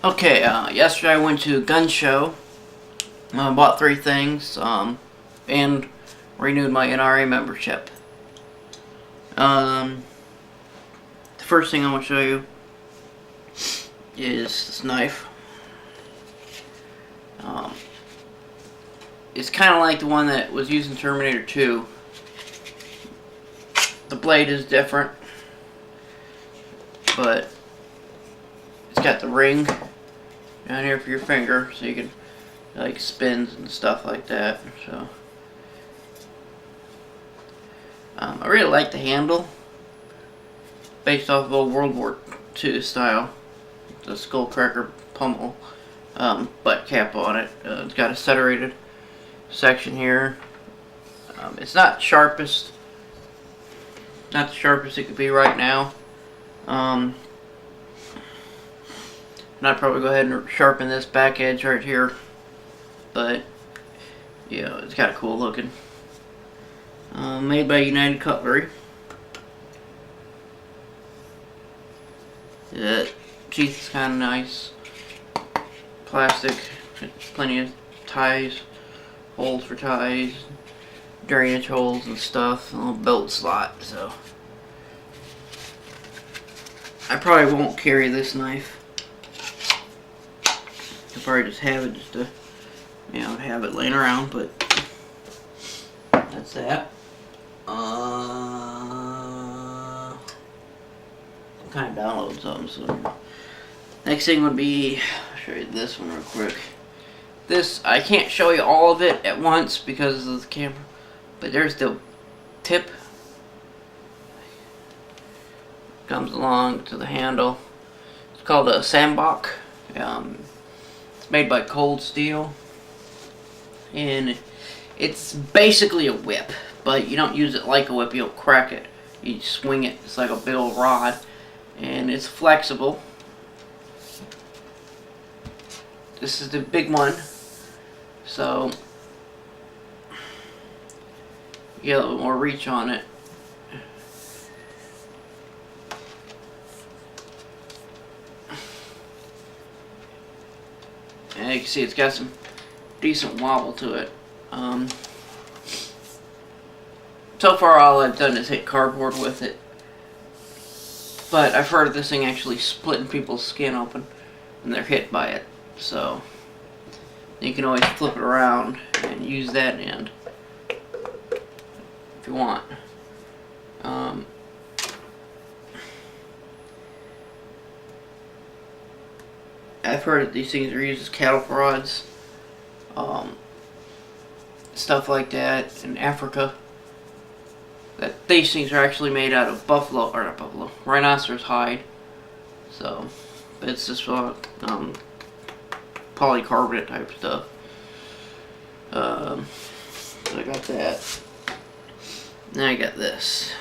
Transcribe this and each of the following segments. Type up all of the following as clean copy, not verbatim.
Okay, yesterday I went to a gun show. Bought three things, and renewed my NRA membership. The first thing I want to show you is this knife. It's kind of like the one that was used in Terminator 2. The blade is different, but it's got the ring down here for your finger, so you can like spins and stuff like that. So I really like the handle, based off of old World War II style. The skullcracker pommel butt cap on it. It's got a serrated section here. It's not the sharpest it could be right now. And I'd probably go ahead and sharpen this back edge right here, but yeah, it's kind of cool looking. Made by United Cutlery. The teeth is kind of nice. Plastic, plenty of ties, holes for ties, drainage holes and stuff, a little belt slot. So I probably won't carry this knife. I'll probably just have it to, have it laying around. But that's that. I'm kind of downloading something. So next thing would be, I'll show you this one real quick. This, I can't show you all of it at once because of the camera, but there's the tip. Comes along to the handle. It's called a Sambach. It's made by Cold Steel, and it's basically a whip, but you don't use it like a whip. You don't crack it. You swing it. It's like a big old rod, and it's flexible. This is the big one, so you get a little more reach on it. And you can see it's got some decent wobble to it. So far all I've done is hit cardboard with it. But I've heard of this thing actually splitting people's skin open when they're hit by it. So you can always flip it around and use that end if you want. I've heard that these things are used as cattle prods, stuff like that in Africa. That these things are actually made out of rhinoceros hide. So it's just polycarbonate type stuff. So I got that. Now I got this.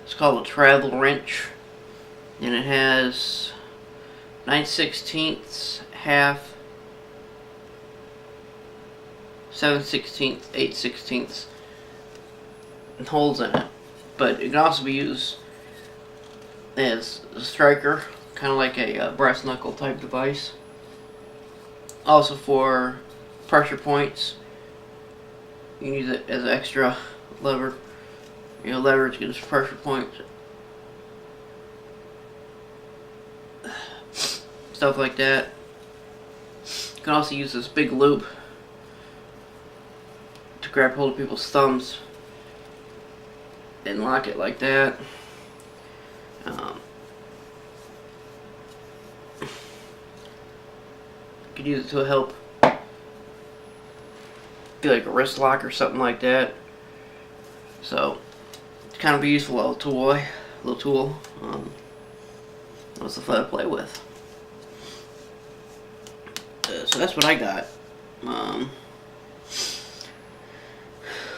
It's called a travel wrench, and it has 9/16, half, 7/16, 8/16 holes in it. But it can also be used as a striker, kind of like a brass knuckle type device. Also for pressure points, you can use it as an extra lever. Leverage gives pressure points. Stuff like that. You can also use this big loop to grab hold of people's thumbs and lock it like that. You could use it to help be like a wrist lock or something like that. So it's kind of a useful little tool. Lots of fun to play with. So that's what I got.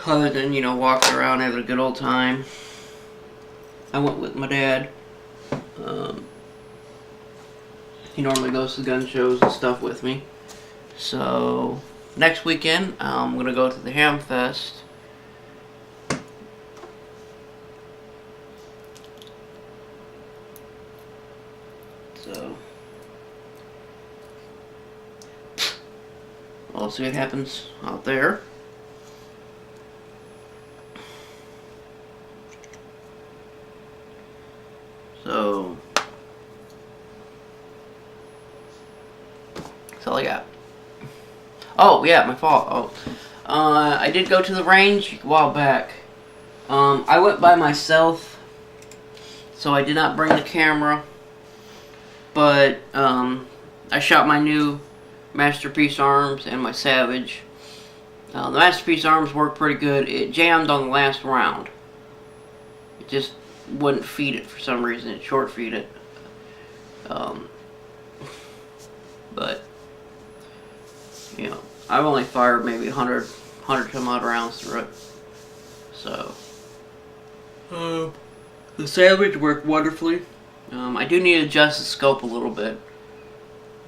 Other than, walking around having a good old time, I went with my dad. He normally goes to gun shows and stuff with me. So next weekend, I'm going to go to the Ham Fest. So We'll see what happens out there. So that's all I got. Oh yeah, my fault. Oh, I did go to the range a while back. I went by myself, so I did not bring the camera. But I shot my new Masterpiece arms and my Savage. The Masterpiece arms worked pretty good. It jammed on the last round. It just wouldn't feed it for some reason. It short feed it. But you know, I've only fired maybe 100 some odd rounds through it. So the Savage worked wonderfully. I do need to adjust the scope a little bit,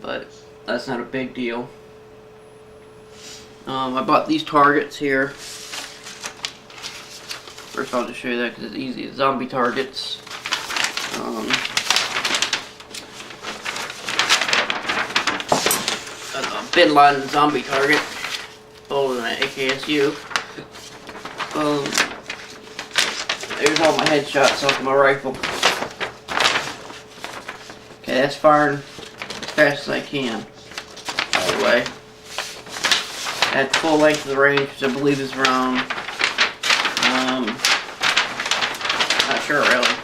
but that's not a big deal. I bought these targets here. First I'll just show you that because it's easy. It's zombie targets. A Bin Laden zombie target, older than an AKSU. There's all my headshots off my rifle. Okay, that's firing as fast as I can. By the way, at full length of the range, which I believe is around, not sure really.